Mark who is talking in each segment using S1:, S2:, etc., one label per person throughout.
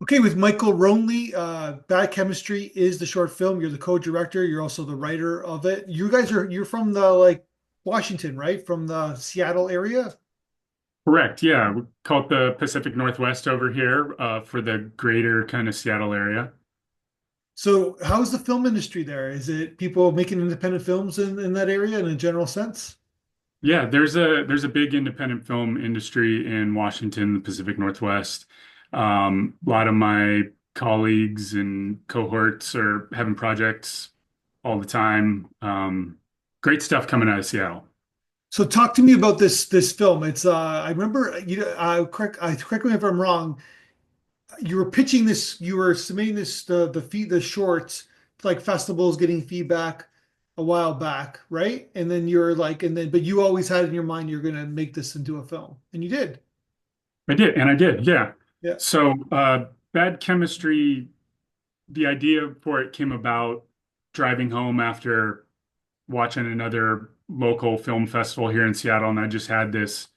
S1: Okay, with Michael Rognlie, Bad Chemistry is the short film. You're the co-director. You're also the writer of it. You're from the Washington, right? From the Seattle area.
S2: Correct. Yeah. We call it the Pacific Northwest over here for the greater kind of Seattle area.
S1: So how's the film industry there? Is it people making independent films in that area in a general sense?
S2: Yeah, there's a big independent film industry in Washington, the Pacific Northwest. A lot of my colleagues and cohorts are having projects all the time. Great stuff coming out of Seattle.
S1: So talk to me about this film. It's I remember correct me if I'm wrong. You were pitching this, you were submitting this the shorts to like festivals, getting feedback a while back, right? And then you're like, and then but you always had in your mind you're gonna make this into a film, and you did.
S2: I did, yeah.
S1: Yeah.
S2: So, Bad Chemistry, the idea for it came about driving home after watching another local film festival here in Seattle, and I just had this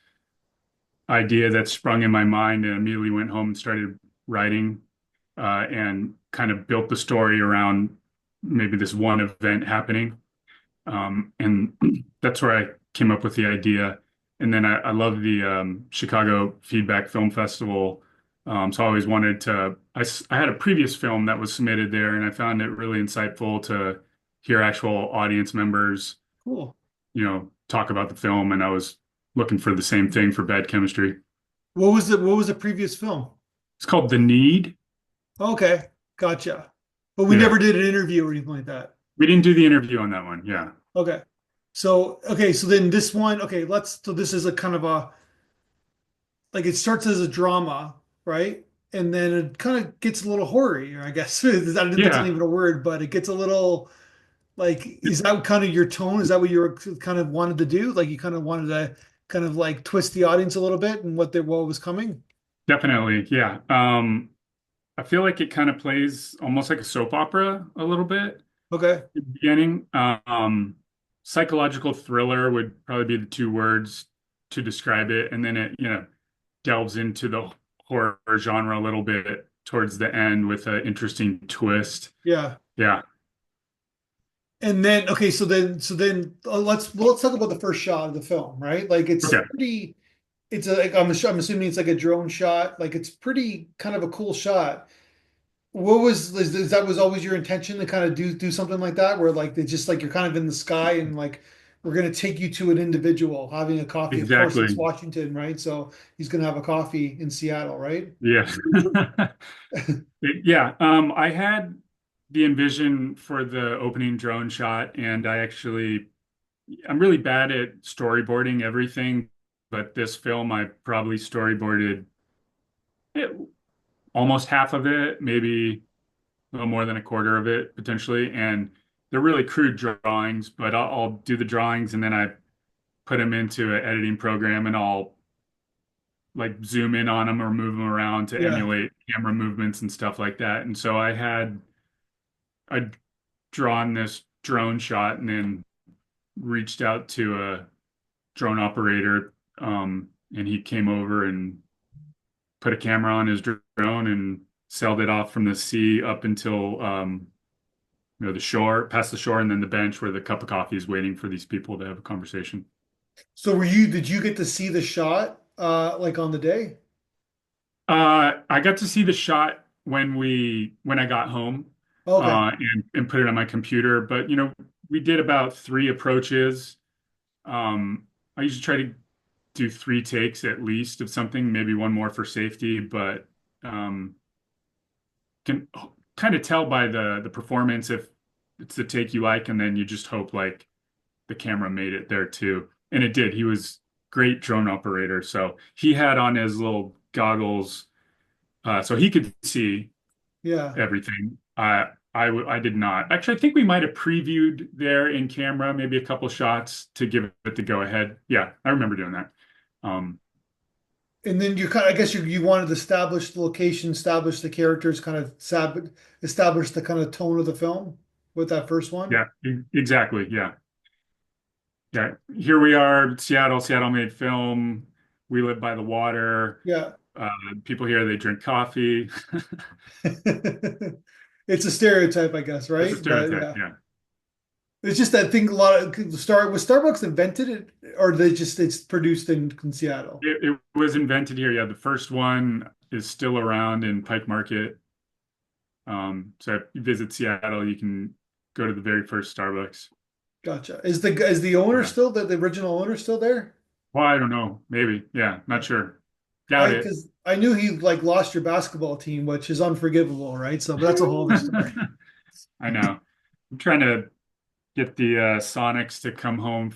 S2: idea that sprung in my mind and immediately went home and started writing and kind of built the story around maybe this one event happening. And that's where I came up with the idea. And then I love the Chicago Feedback Film Festival. So I always wanted to, I had a previous film that was submitted there, and I found it really insightful to hear actual audience members
S1: Cool.
S2: talk about the film, and I was looking for the same thing for Bad Chemistry.
S1: What was the previous film?
S2: It's called The Need.
S1: Okay, gotcha. But we
S2: Yeah.
S1: never did an interview or anything like that.
S2: We didn't do the interview on that one. Yeah.
S1: Okay. So then this one, okay, so this is a kind of a like it starts as a drama, right? And then it kind of gets a little hoary, I guess. That's not
S2: Yeah.
S1: even a word, but it gets a little like, is that kind of your tone? Is that what you were kind of wanted to do? Like you kind of wanted to kind of like twist the audience a little bit and what was coming?
S2: Definitely. Yeah. I feel like it kind of plays almost like a soap opera a little bit
S1: Okay.
S2: at the beginning. Psychological thriller would probably be the two words to describe it. And then it delves into the horror genre a little bit towards the end with an interesting twist.
S1: Yeah.
S2: Yeah.
S1: And then okay, let's talk about the first shot of the film, right? Like
S2: Okay.
S1: it's a like, I'm assuming it's like a drone shot. Like it's pretty kind of a cool shot. Is that was always your intention to kind of do something like that where like they just like you're kind of in the sky and like we're gonna take you to an individual having a coffee. Of course, it's
S2: Exactly.
S1: Washington, right? So he's gonna have a coffee in Seattle, right?
S2: Yeah. Yeah. I had the envision for the opening drone shot, and I'm really bad at storyboarding everything, but this film, I probably storyboarded it, almost half of it, maybe a little more than a quarter of it, potentially. And they're really crude drawings, but I'll do the drawings and then I put them into an editing program and I'll like zoom in on them or move them around to
S1: Yeah.
S2: emulate camera movements and stuff like that. And so I'd drawn this drone shot and then reached out to a drone operator, and he came over and put a camera on his drone and sailed it off from the sea up until the shore, past the shore, and then the bench where the cup of coffee is waiting for these people to have a conversation.
S1: So did you get to see the shot like on the day?
S2: I got to see the shot when I got home
S1: Okay.
S2: and put it on my computer. But we did about three approaches. I usually try to do three takes at least of something, maybe one more for safety, but um, can kind of tell by the performance if it's the take you like, and then you just hope like the camera made it there too. And it did. He was great drone operator. So he had on his little goggles, so he could see
S1: Yeah.
S2: everything. I did not. Actually, I think we might have previewed there in camera, maybe a couple shots to give it the go ahead. Yeah, I remember doing that. Um,
S1: And then I guess you wanted to establish the location, establish the characters, kind of establish the kind of tone of the film with that first one.
S2: yeah, exactly. Yeah. Yeah. Here we are, Seattle made film. We live by the water.
S1: Yeah.
S2: Uh, People here, they drink coffee.
S1: It's a stereotype, I guess,
S2: It's a
S1: right? But
S2: stereotype.
S1: yeah,
S2: Yeah.
S1: it's just that thing. A lot of Starbucks invented it, or they just it's produced in Seattle.
S2: It was invented here. Yeah. The first one is still around in Pike Market. So if you visit Seattle, you can go to the very first Starbucks.
S1: Gotcha. Is the owner
S2: Yeah.
S1: still the original owner still there?
S2: Well, I don't know. Maybe. Yeah. Not
S1: Yeah.
S2: sure. Doubt
S1: I
S2: it.
S1: because I knew he like lost your basketball team, which is unforgivable, right? So, but that's a whole other story.
S2: I know. I'm trying to get the Sonics to come home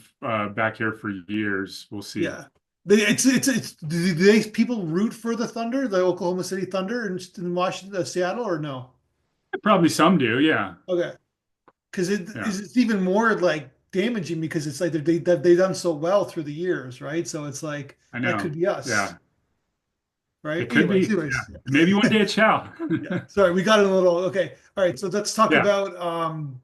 S2: back here for years. We'll see.
S1: Yeah. It's do they people root for the Thunder, the Oklahoma City Thunder in Washington, Seattle, or no?
S2: Probably some do. Yeah.
S1: Okay. Because
S2: Yeah.
S1: it's even more like damaging because it's like they've done so well through the years, right? So it's like
S2: I
S1: that could
S2: know.
S1: be us,
S2: Yeah.
S1: right?
S2: It could be. Yeah. Maybe one day it shall.
S1: Yeah. Sorry, we got it a little okay. All right, so let's talk
S2: Yeah.
S1: about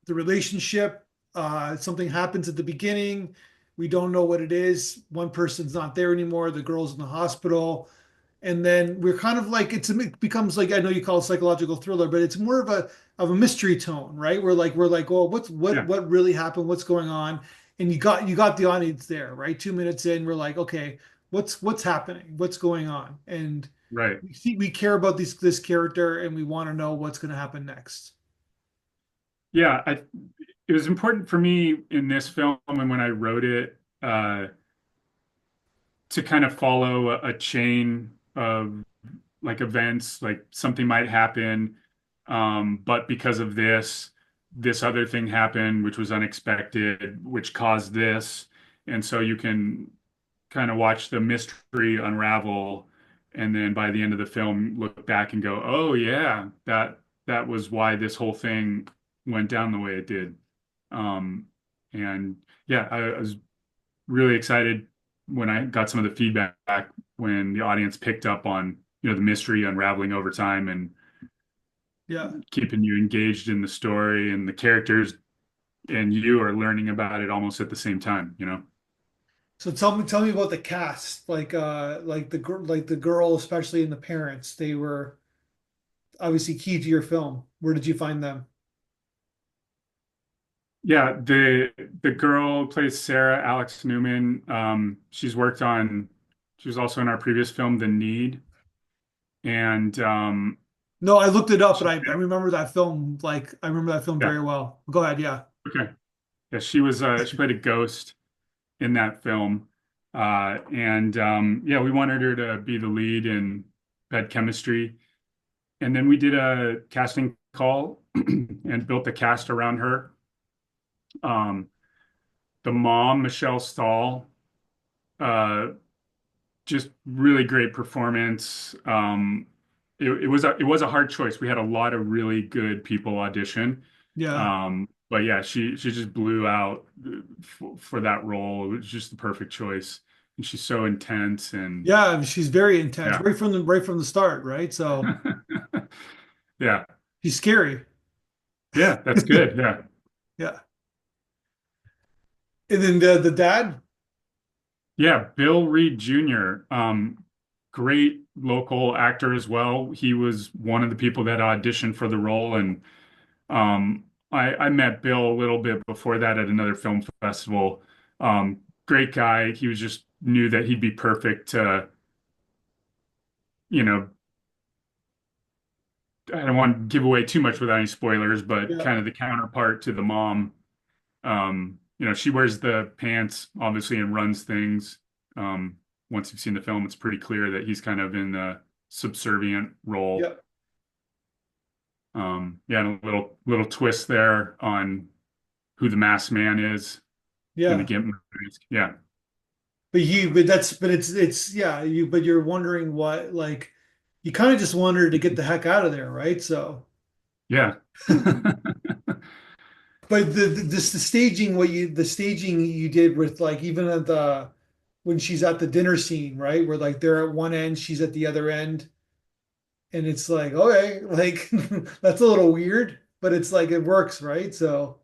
S1: the relationship. Something happens at the beginning. We don't know what it is. One person's not there anymore. The girl's in the hospital. And then we're kind of like it becomes like I know you call it psychological thriller, but it's more of a mystery tone, right? We're like, oh,
S2: Yeah.
S1: what really happened? What's going on? And you got the audience there, right? 2 minutes in, we're like, okay, what's happening? What's going on? And
S2: Right.
S1: we care about this character and we want to know what's going to happen next.
S2: Yeah. It was important for me in this film and when I wrote it to kind of follow a chain of like events, like something might happen, but because of this, this other thing happened, which was unexpected, which caused this. And so you can kind of watch the mystery unravel, and then by the end of the film, look back and go, "Oh yeah, that was why this whole thing went down the way it did." Um, and yeah, I was really excited when I got some of the feedback when the audience picked up on, the mystery unraveling over time and
S1: Yeah.
S2: keeping you engaged in the story and the characters and you are learning about it almost at the same time.
S1: So tell me about the cast, like the girl, especially and the parents. They were obviously key to your film. Where did you find them?
S2: Yeah, the girl plays Sarah Alex Newman. She was also in our previous film, The Need. And
S1: No, I looked it up, but
S2: she,
S1: I remember that film. Like I remember that film
S2: yeah,
S1: very well. Go ahead. Yeah.
S2: okay. Yeah, she played a ghost in that film. And yeah, we wanted her to be the lead in Bad Chemistry. And then we did a casting call and built the cast around her. Um, the mom, Michelle Stahl, uh, just really great performance. It was a hard choice. We had a lot of really good people audition.
S1: Yeah.
S2: But yeah, she just blew out for that role. It was just the perfect choice. And she's so intense and
S1: Yeah. She's very intense,
S2: yeah.
S1: right from the start, right? So
S2: Yeah.
S1: she's scary.
S2: Yeah, that's good. Yeah.
S1: Yeah. And then the dad.
S2: Yeah, Bill Reed Jr., great local actor as well. He was one of the people that auditioned for the role, and I met Bill a little bit before that at another film festival. Great guy. He was just knew that he'd be perfect to, you know, I don't want to give away too much without any spoilers, but
S1: Yeah.
S2: kind of the counterpart to the mom. She wears the pants, obviously, and runs things. Once you've seen the film, it's pretty clear that he's kind of in the subservient role.
S1: Yeah.
S2: Yeah, and a little twist there on who the masked man is in the
S1: Yeah.
S2: Gimp movies. Yeah,
S1: But it's yeah, but you're wondering what like you kind of just wanted to get the heck out of there, right? So
S2: yeah,
S1: but the staging the staging you did with like even at the when she's at the dinner scene, right? Where like they're at one end, she's at the other end, and it's like, okay, like that's a little weird, but it's like it works, right? So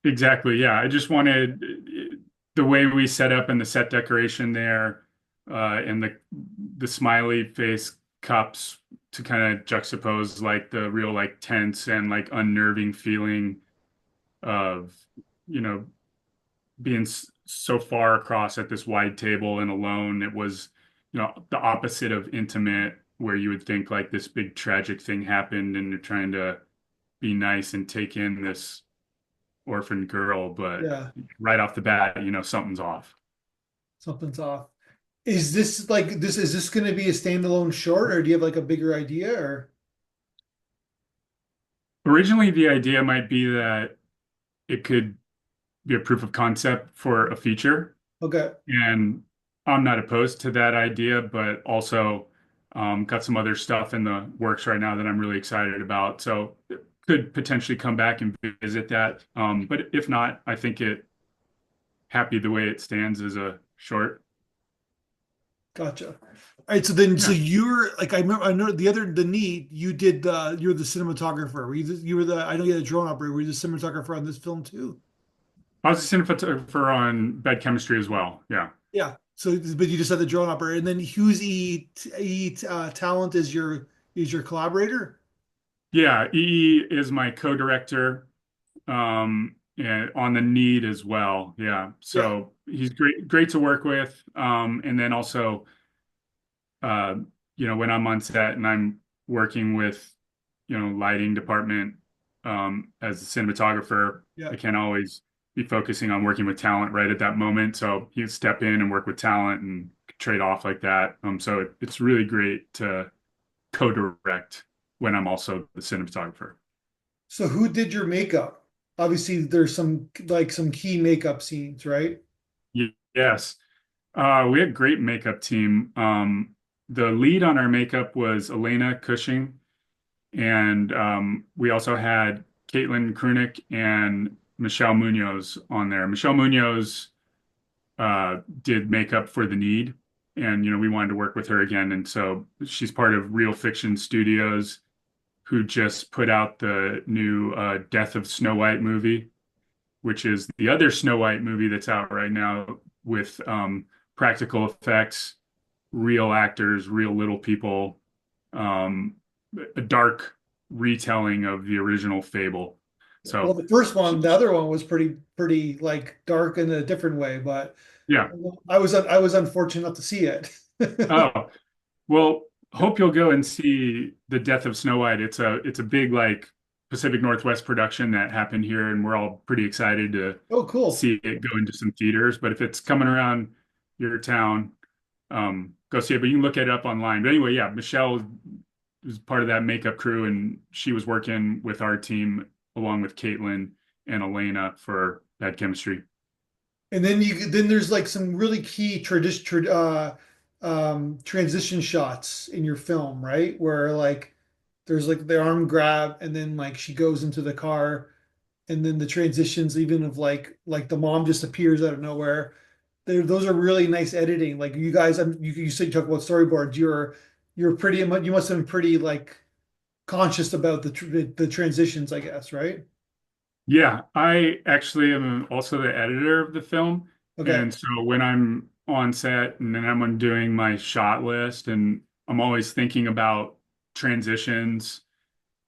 S2: exactly. Yeah, I just wanted the way we set up and the set decoration there. and the smiley face cups to kind of juxtapose like the real like tense and like unnerving feeling of, you know, being so far across at this wide table and alone. It was, you know, the opposite of intimate, where you would think like this big tragic thing happened and you're trying to be nice and take in this orphan girl, but
S1: Yeah,
S2: right off the bat, you know, something's off.
S1: something's off. Is this like this? Is this going to be a standalone short, or do you have like a bigger idea? Or
S2: Originally, the idea might be that it could be a proof of concept for a feature.
S1: okay,
S2: And I'm not opposed to that idea, but also got some other stuff in the works right now that I'm really excited about. So it could potentially come back and visit that. But if not, I think it happy the way it stands as a short.
S1: gotcha. All right, so then, so
S2: Yeah.
S1: you're like, I remember, I know the need you did you're the cinematographer. You were the, I know you had a drone operator. Were you the cinematographer on this film too?
S2: I was a cinematographer on Bad Chemistry as well. Yeah.
S1: Yeah. So, but you just had the drone operator, and then who's Talent is your collaborator?
S2: Yeah. EE is my co-director, and on the need as well. Yeah.
S1: Yeah.
S2: So he's great to work with. And then also, uh, you know, when I'm on set and I'm working with, you know, lighting department, as a cinematographer,
S1: Yeah.
S2: I can't always be focusing on working with talent right at that moment. So he would step in and work with talent and trade off like that. So it's really great to co-direct when I'm also the cinematographer.
S1: So who did your makeup? Obviously, there's some like some key makeup scenes, right?
S2: Yes. We had a great makeup team. The lead on our makeup was Elena Cushing, and we also had Caitlin Krunick and Michelle Munoz on there. Michelle Munoz did makeup for The Need, and you know we wanted to work with her again, and so she's part of Real Fiction Studios, who just put out the new Death of Snow White movie, which is the other Snow White movie that's out right now with practical effects, real actors, real little people, um, a dark retelling of the original fable.
S1: Well,
S2: So,
S1: the first one, the other one was pretty like dark in a different way, but
S2: yeah.
S1: I was unfortunate enough to see it.
S2: Oh, well, hope you'll go and see The Death of Snow White. It's a big like Pacific Northwest production that happened here, and we're all pretty excited to
S1: Oh, cool.
S2: see it go into some theaters. But if it's coming around your town, go see it. But you can look it up online. But anyway, yeah, Michelle was part of that makeup crew, and she was working with our team along with Caitlin and Elena for Bad Chemistry.
S1: And then then there's like some really key transition shots in your film, right? Where like there's like the arm grab, and then like she goes into the car, and then the transitions even of like the mom just appears out of nowhere. Those are really nice editing. Like you guys, you said you talk about storyboards. You're pretty much you must have been pretty like conscious about the transitions, I guess, right?
S2: Yeah, I actually am also the editor of the film.
S1: Okay.
S2: And so when I'm on set and then I'm doing my shot list, and I'm always thinking about transitions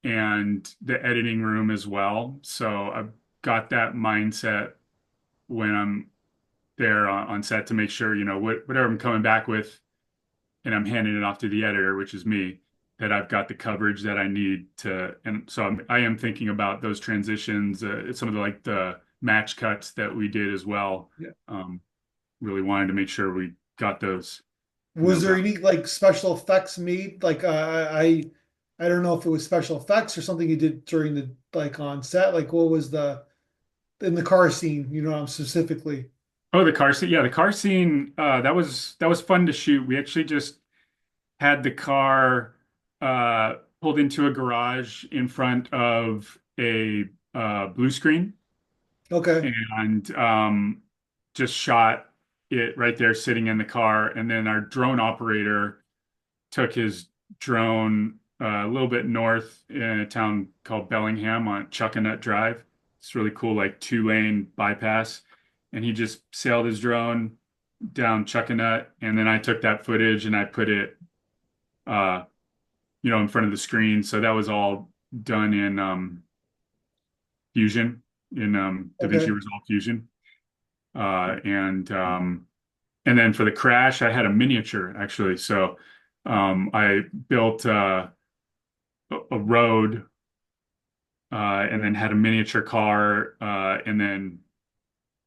S2: and the editing room as well. So I've got that mindset when I'm there on set to make sure, you know, whatever I'm coming back with and I'm handing it off to the editor, which is me, that I've got the coverage that I need to. And so I am thinking about those transitions, some of the like the match cuts that we did as well.
S1: Yeah.
S2: Um, really wanted to make sure we got those, you know,
S1: Was there
S2: down.
S1: any like special effects made? Like I don't know if it was special effects or something you did during the like on set. Like what was the in the car scene, specifically.
S2: Oh, the car scene. Yeah, the car scene. That was fun to shoot. We actually just had the car pulled into a garage in front of a blue screen
S1: Okay.
S2: and just shot it right there sitting in the car. And then our drone operator took his drone a little bit north in a town called Bellingham on Chuckanut Drive. It's really cool, like two-lane bypass. And he just sailed his drone down Chuckanut, and then I took that footage and I put it, uh, in front of the screen. So that was all done in Fusion, in DaVinci
S1: Okay.
S2: Resolve Fusion, and then for the crash, I had a miniature actually. So I built a road, and then had a miniature car, and then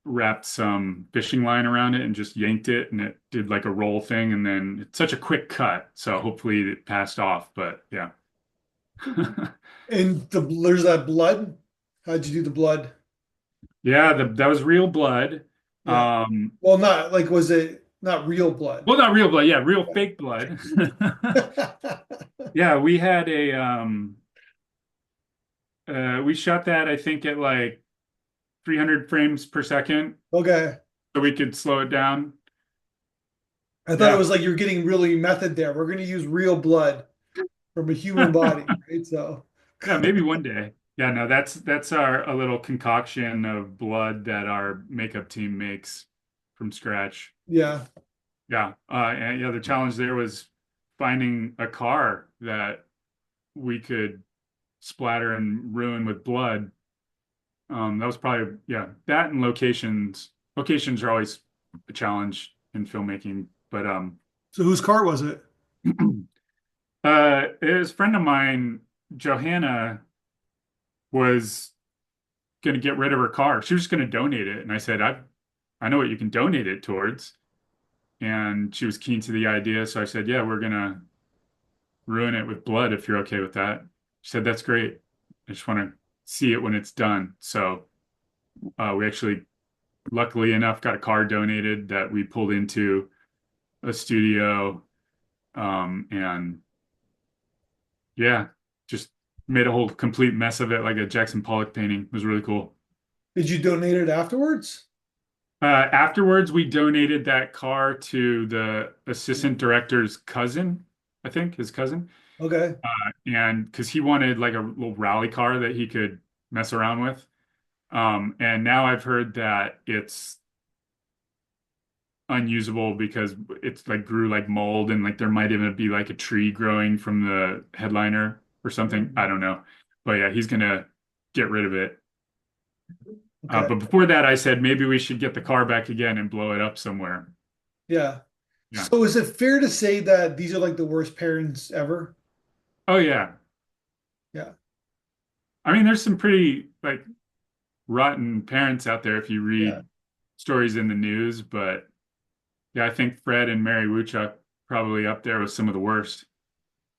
S2: wrapped some fishing line around it and just yanked it, and it did like a roll thing. And then it's such a quick cut, so hopefully it passed off. But yeah,
S1: And there's that blood. How'd you do the blood?
S2: yeah, that was real blood.
S1: Yeah.
S2: Um,
S1: Well, not like was it not real blood?
S2: well, not real blood, yeah, real fake blood. Yeah, we shot that I think at like 300 frames per second,
S1: Okay.
S2: so we could slow it down.
S1: I thought it
S2: Yeah.
S1: was like you're getting really method there. We're going to use real blood from a human body, right? So,
S2: Yeah, maybe one day. Yeah, no, that's our a little concoction of blood that our makeup team makes from scratch.
S1: yeah.
S2: Yeah, and yeah, the challenge there was finding a car that we could splatter and ruin with blood. That was probably, yeah, that and locations. Locations are always a challenge in filmmaking, but
S1: So whose car was it?
S2: it was a friend of mine, Johanna, was going to get rid of her car. She was just going to donate it. And I said, I know what you can donate it towards. And she was keen to the idea. So I said, yeah, we're going to ruin it with blood if you're okay with that. She said, that's great. I just want to see it when it's done. So we actually, luckily enough, got a car donated that we pulled into a studio. And yeah, just made a whole complete mess of it, like a Jackson Pollock painting. It was really cool.
S1: Did you donate it afterwards?
S2: Afterwards, we donated that car to the assistant director's cousin, I think, his cousin.
S1: Okay.
S2: And because he wanted like a little rally car that he could mess around with. And now I've heard that it's unusable because it's like grew like mold, and like there might even be like a tree growing from the headliner or something. I don't know. But yeah, he's gonna get rid of it.
S1: Okay.
S2: But before that, I said maybe we should get the car back again and blow it up somewhere.
S1: Yeah.
S2: Yeah.
S1: So is it fair to say that these are like the worst parents ever?
S2: Oh yeah.
S1: Yeah.
S2: I mean, there's some pretty like rotten parents out there if you
S1: Yeah.
S2: read stories in the news, but yeah, I think Fred and Mary Wuchuk probably up there with some of the worst.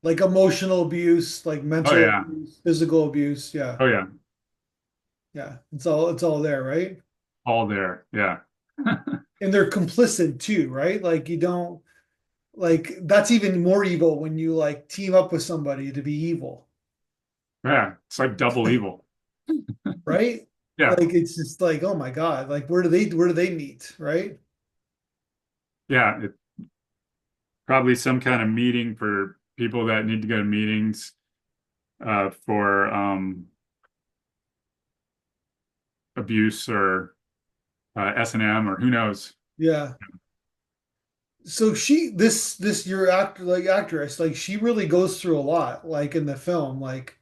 S1: Like emotional abuse, like
S2: Oh
S1: mental
S2: yeah.
S1: abuse, physical abuse. Yeah.
S2: Oh yeah.
S1: Yeah. It's all there, right?
S2: All there. Yeah.
S1: And they're complicit too, right? Like you don't like that's even more evil when you like team up with somebody to be evil,
S2: Yeah. It's like double evil.
S1: right?
S2: Yeah.
S1: Like it's just like, oh my God, like where do they meet, right?
S2: Yeah. It, probably some kind of meeting for people that need to go to meetings, for abuse or S&M or who knows.
S1: Yeah. So this your actress, like she really goes through a lot, like in the film, like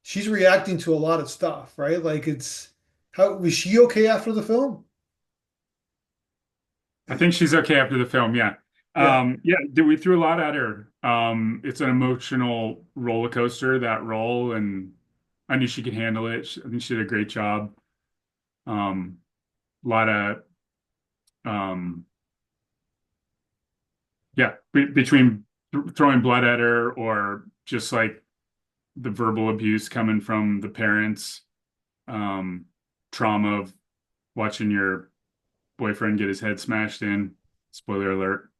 S1: she's reacting to a lot of stuff, right? Like it's how was she okay after the film?
S2: I think she's okay after the film. Yeah.
S1: Yeah.
S2: Yeah, we threw a lot at her. It's an emotional roller coaster, that role, and I knew she could handle it. I think she did a great job. A lot of, um, yeah, between throwing blood at her or just like the verbal abuse coming from the parents, um, trauma of watching your boyfriend get his head smashed in. Spoiler alert.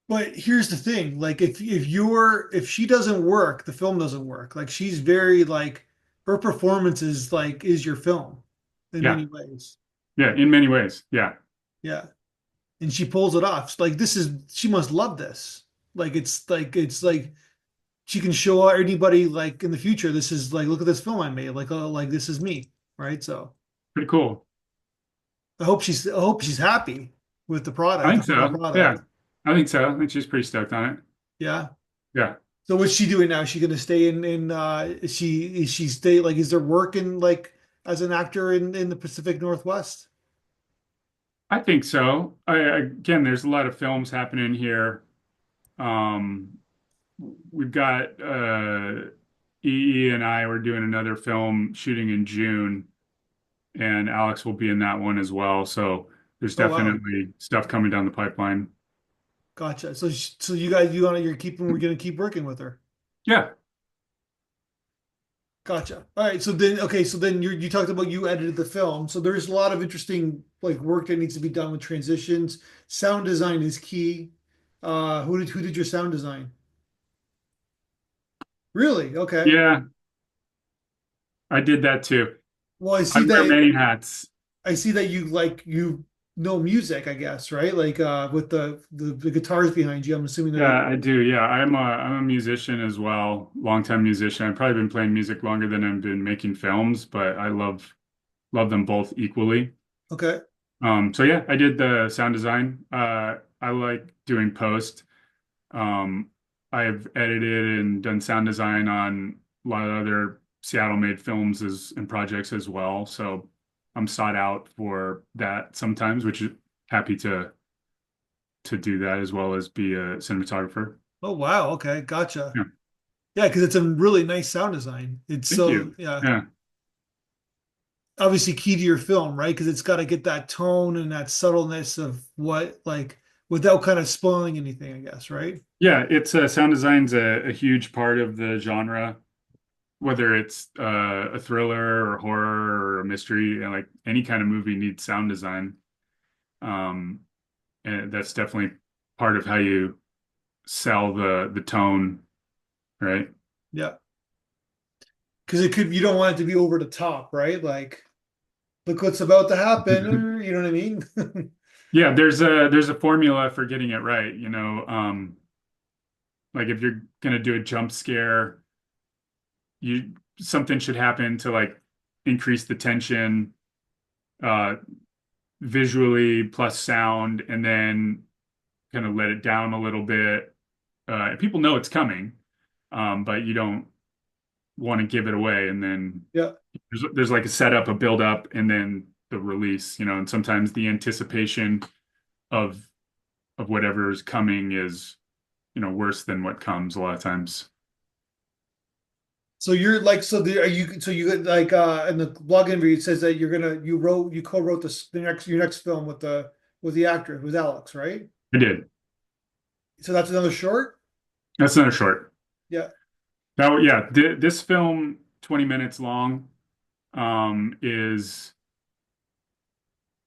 S1: But here's the thing, like if she doesn't work, the film doesn't work. Like she's very like her performance is like is your film in
S2: Yeah,
S1: many ways.
S2: yeah, in many ways. Yeah.
S1: Yeah. And she pulls it off. Like this is she must love this. Like it's like she can show anybody like in the future this is like look at this film I made. Like this is me, right? So
S2: Pretty cool.
S1: I hope she's happy. with the
S2: I
S1: product, the
S2: think
S1: final
S2: so. Yeah,
S1: product.
S2: I think so. I think she's pretty stoked on it.
S1: Yeah.
S2: Yeah,
S1: So what's she doing now? Is she gonna stay in is she stay like is there work in like as an actor in the Pacific Northwest?
S2: I think so. Again, there's a lot of films happening here. Um, we've got EE and I were doing another film shooting in June, and Alex will be in that one as well. So there's
S1: Oh wow.
S2: definitely stuff coming down the pipeline.
S1: Gotcha. So so you guys we're gonna keep working with her.
S2: Yeah,
S1: Gotcha. All right. So then okay, so then you talked about you edited the film. So there's a lot of interesting like work that needs to be done with transitions. Sound design is key. Who did your sound design? Really? Okay.
S2: yeah, I did that too.
S1: Well,
S2: I wear many hats.
S1: I see that you know music, I guess, right? Like with the guitars behind you. I'm assuming that you
S2: Yeah, I do. Yeah, I'm a musician as well, longtime musician. I've probably been playing music longer than I've been making films, but I love them both equally.
S1: okay.
S2: So yeah, I did the sound design. I like doing post. Um, I've edited and done sound design on a lot of other Seattle-made films as and projects as well. So I'm sought out for that sometimes, which is happy to do that as well as be a cinematographer.
S1: Oh wow, okay, gotcha.
S2: Yeah,
S1: Yeah, because it's a really nice sound design. It's
S2: thank
S1: so
S2: you.
S1: yeah,
S2: Yeah.
S1: obviously key to your film, right? Because it's got to get that tone and that subtleness of what like without kind of spoiling anything, I guess, right?
S2: Yeah, it's sound design's a huge part of the genre, whether it's a thriller or horror or a mystery, and like any kind of movie needs sound design. Um, and that's definitely part of how you sell the tone, right?
S1: Yeah, because it could you don't want it to be over the top, right? Like look what's about to happen, or you know what I mean?
S2: Yeah, there's a formula for getting it right, like if you're gonna do a jump scare, you something should happen to like increase the tension uh visually plus sound and then kind of let it down a little bit. People know it's coming, but you don't want to give it away. And then
S1: Yeah.
S2: there's like a setup, a build up, and then the release, and sometimes the anticipation of whatever is coming is, worse than what comes a lot of times.
S1: So you're like so the are you so you like in the blog interview it says that you co-wrote the next your next film with the actor with Alex, right?
S2: I did.
S1: So that's another short?
S2: That's not a short.
S1: Yeah.
S2: Now, yeah, this film, 20 minutes long, is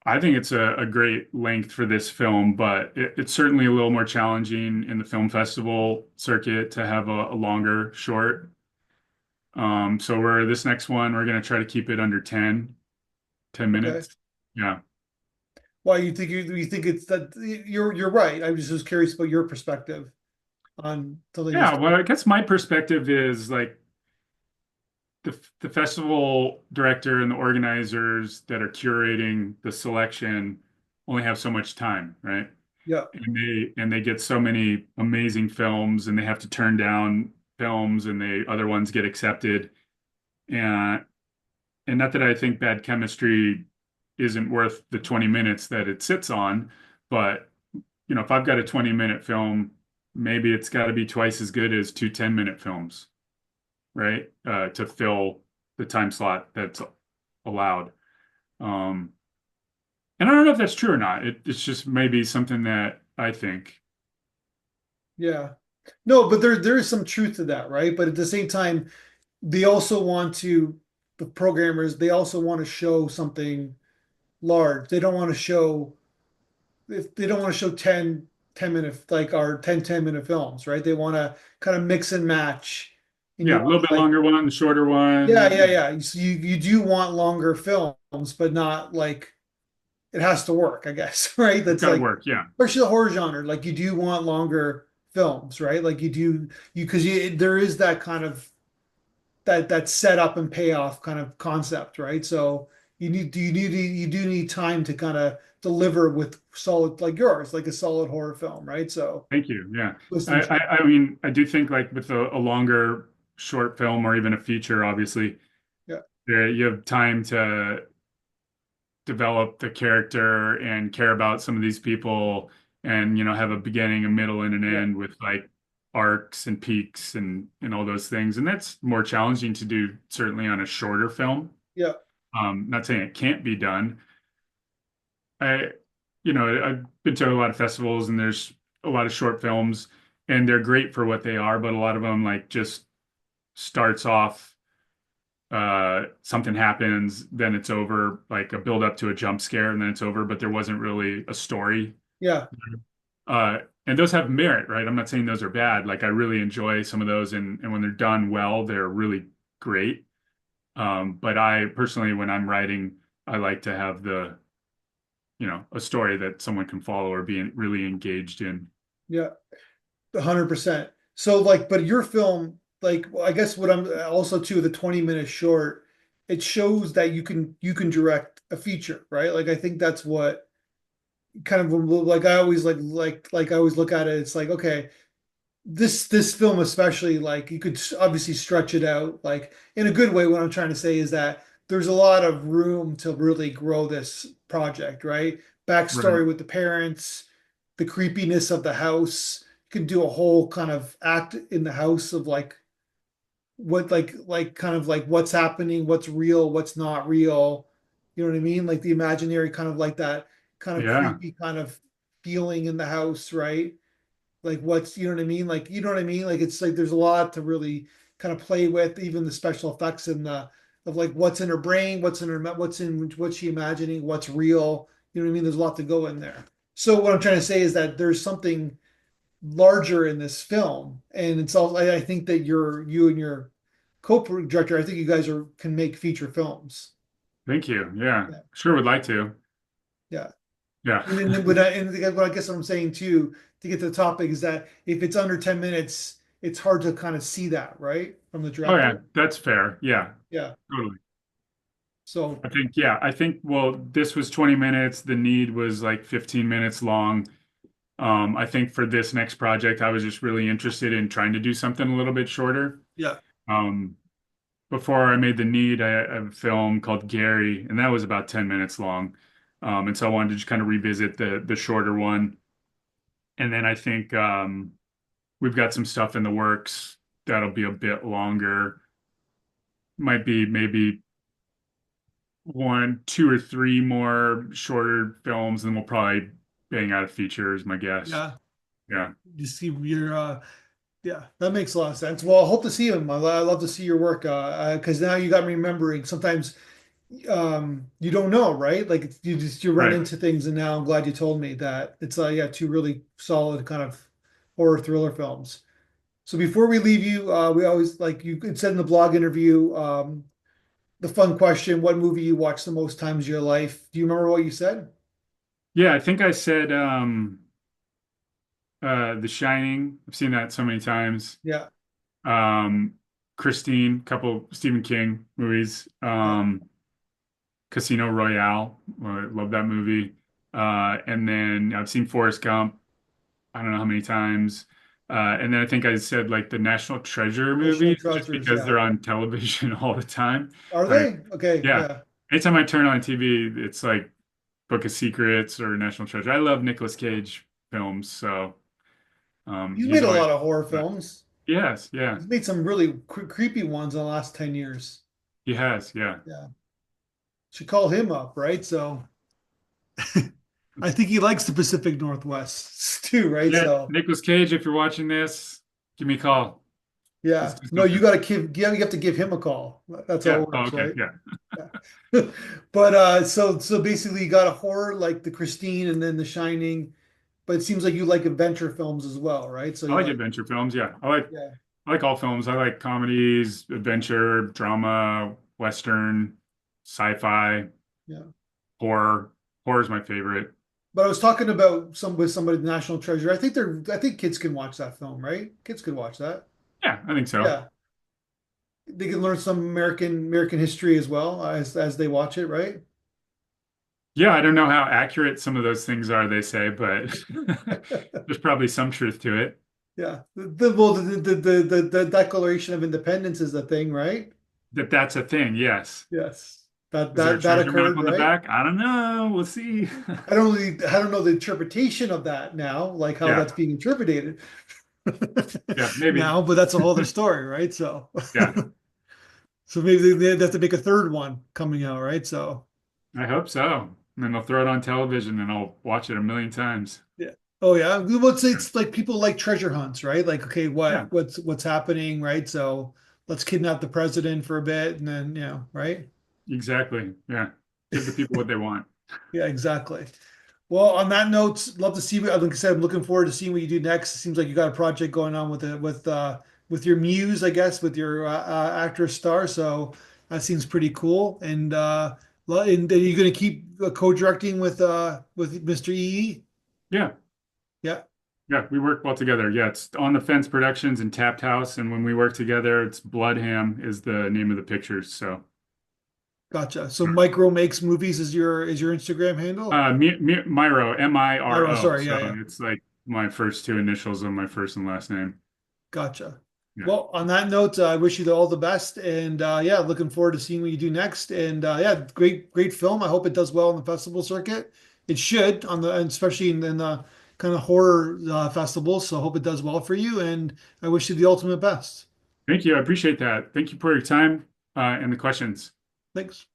S2: I think it's a great length for this film, but it's certainly a little more challenging in the film festival circuit to have a longer short. So we're this next one, we're going to try to keep it under 10
S1: Okay.
S2: minutes. Yeah.
S1: Why you think it's that you're right. I was just curious about your perspective on something
S2: Yeah.
S1: this.
S2: Well, I guess my perspective is like the festival director and the organizers that are curating the selection only have so much time, right?
S1: Yeah.
S2: And they get so many amazing films and they have to turn down films and they other ones get accepted. And and not that I think bad chemistry isn't worth the 20 minutes that it sits on, but if I've got a 20-minute film, maybe it's got to be twice as good as two 10-minute films, right? To fill the time slot that's allowed. Um, and I don't know if that's true or not. It's just maybe something that I think.
S1: Yeah. No, but there is some truth to that, right? But at the same time, they also want to the programmers, they also want to show something large. They don't want to show if they don't want to show 10 minute like our 10 minute films, right? They want to kind of mix and match. And you
S2: Yeah, a
S1: want
S2: little bit
S1: like
S2: longer one, shorter
S1: yeah,
S2: one.
S1: yeah, yeah. So you do want longer films, but not like it has to work, I guess, right?
S2: It's
S1: That's
S2: got to
S1: like
S2: work. Yeah,
S1: especially the horror genre, like you do want longer films, right? Like you because there is that kind of that setup and payoff kind of concept, right? So you do need time to kind of deliver with solid like yours, like a solid horror film, right? So
S2: Thank you. Yeah.
S1: twist and
S2: I,
S1: turn.
S2: I, I mean, I do think like with a longer short film or even a feature, obviously,
S1: Yeah,
S2: there you have time to develop the character and care about some of these people and, have a beginning, a middle, and an
S1: yeah,
S2: end with like arcs and peaks and all those things. And that's more challenging to do certainly on a shorter film.
S1: yeah,
S2: Not saying it can't be done. I, I've been to a lot of festivals and there's a lot of short films and they're great for what they are, but a lot of them like just starts off, something happens, then it's over, like a build up to a jump scare and then it's over, but there wasn't really a story.
S1: yeah,
S2: And those have merit, right? I'm not saying those are bad. Like I really enjoy some of those and when they're done well, they're really great. But I personally, when I'm writing, I like to have a story that someone can follow or be really engaged in.
S1: yeah, 100%. So like, but your film, like, well, I guess what I'm also too, the 20-minute short, it shows that you can direct a feature, right? Like I think that's what kind of like I always like I always look at it. It's like, okay, this film especially, like you could obviously stretch it out like in a good way. What I'm trying to say is that there's a lot of room to really grow this project, right?
S2: Right.
S1: Backstory with the parents, the creepiness of the house. You can do a whole kind of act in the house of like what like kind of like what's happening, what's real, what's not real. You know what I mean? Like the imaginary kind of like that kind of
S2: Yeah.
S1: creepy kind of feeling in the house, right? Like what's, you know what I mean? Like, you know what I mean? Like it's like there's a lot to really kind of play with, even the special effects and the of like what's in her brain, what's she imagining, what's real. You know what I mean? There's a lot to go in there. So what I'm trying to say is that there's something larger in this film. And it's all I think that you and your co-director, I think you guys are can make feature films.
S2: Thank you. Yeah.
S1: Yeah.
S2: Sure would like to.
S1: Yeah.
S2: Yeah.
S1: And what I guess what I'm saying too, to get to the topic is that if it's under 10 minutes, it's hard to kind of see that, right? From the
S2: Oh yeah,
S1: director.
S2: that's fair. Yeah.
S1: Yeah.
S2: Totally.
S1: So
S2: Well, this was 20 minutes. The need was like 15 minutes long. I think for this next project, I was just really interested in trying to do something a little bit shorter.
S1: yeah,
S2: Um, Before I made the need, I have a film called Gary, and that was about 10 minutes long. And so I wanted to just kind of revisit the shorter one. And then I think we've got some stuff in the works that'll be a bit longer. Might be maybe one, two, or three more shorter films, and we'll probably bang out a feature, is my guess.
S1: yeah.
S2: Yeah.
S1: You see your yeah, that makes a lot of sense. Well, I hope to see him. I love to see your work because now you got me remembering. Sometimes you don't know, right? Like you run
S2: Right.
S1: into things, and now I'm glad you told me that it's yeah, two really solid kind of horror thriller films. So before we leave you, we always like you it said in the blog interview, the fun question, what movie you watched the most times in your life? Do you remember what you said?
S2: Yeah, I think I said The Shining. I've seen that so many times.
S1: Yeah,
S2: Um, Christine, couple Stephen King movies.
S1: yeah.
S2: Casino Royale. I love that movie. And then I've seen Forrest Gump. I don't know how many times. And then I think I said like the National Treasure
S1: National
S2: movies just
S1: Treasures,
S2: because
S1: yeah.
S2: they're on television all the time.
S1: Are
S2: Like,
S1: they? Okay,
S2: yeah.
S1: yeah.
S2: Anytime I turn on TV, it's like Book of Secrets or National Treasure. I love Nicolas Cage films, so
S1: He's
S2: he's
S1: made a
S2: always
S1: lot of horror films.
S2: yes, yeah,
S1: He's made some really creepy ones in the last 10 years.
S2: he has, yeah.
S1: Yeah. Should call him up, right? So I think he likes the Pacific Northwest too, right?
S2: Yeah,
S1: So
S2: Nicolas Cage, if you're watching this, give me a call. Let's
S1: yeah.
S2: do
S1: No, you
S2: something.
S1: got to give yeah, you have to give him a call. That's how
S2: Yeah.
S1: it
S2: Oh,
S1: works,
S2: okay.
S1: right?
S2: Yeah.
S1: Yeah. But so basically you got a horror like The Christine and then The Shining, but it seems like you like adventure films as well, right? So
S2: I
S1: you
S2: like
S1: like
S2: adventure films. Yeah.
S1: yeah,
S2: I like all films. I like comedies,
S1: yeah,
S2: adventure, drama, western, sci-fi,
S1: yeah.
S2: horror. Horror is my favorite.
S1: But I was talking about some with somebody, National Treasure. I think kids can watch that film, right? Kids could watch that.
S2: Yeah, I think so.
S1: Yeah. They can learn some American history as well as they watch it, right?
S2: Yeah, I don't know how accurate some of those things are, they say, but there's probably some truth to it.
S1: Yeah. Well, the Declaration of Independence is the thing, right?
S2: That's a thing, yes.
S1: Yes. That
S2: Is there a
S1: that
S2: treasure map
S1: occurred,
S2: on the
S1: right?
S2: back? I don't know. We'll see.
S1: I don't know the interpretation of that now, like how
S2: Yeah,
S1: that's being interpreted
S2: yeah, maybe.
S1: now, but that's a whole other story, right? So,
S2: Yeah,
S1: so maybe they have to make a third one coming out, right? So,
S2: I hope so. And then they'll throw it on television and I'll watch it a million times.
S1: yeah. Oh yeah. Well,
S2: Yeah,
S1: it's like people like treasure hunts, right? Like, okay,
S2: yeah,
S1: what's happening, right? So let's kidnap the president for a bit, and then right?
S2: exactly. Yeah. Give the people what they want.
S1: Yeah, exactly. Well, on that note, love to see what, like I said, I'm looking forward to seeing what you do next. It seems like you got a project going on with your muse, I guess, with your actress star. So that seems pretty cool. And are you going to keep co-directing with Mr. EE?
S2: Yeah,
S1: Yeah,
S2: yeah, we work well together. Yeah, it's On the Fence Productions and Tapped House. And when we work together, it's Bloodham is the name of the pictures. So,
S1: gotcha. So Micro Makes Movies is your Instagram handle?
S2: Miro,
S1: Myro,
S2: Miro.
S1: sorry,
S2: So
S1: yeah, yeah.
S2: it's like my first two initials of my first and last name.
S1: Gotcha.
S2: Yeah.
S1: Well, on that note, I wish you all the best, and yeah, looking forward to seeing what you do next. And yeah, great film. I hope it does well on the festival circuit. It should and especially in the kind of horror festivals. So I hope it does well for you, and I wish you the ultimate best.
S2: Thank you. I appreciate that. Thank you for your time and the questions.
S1: Thanks.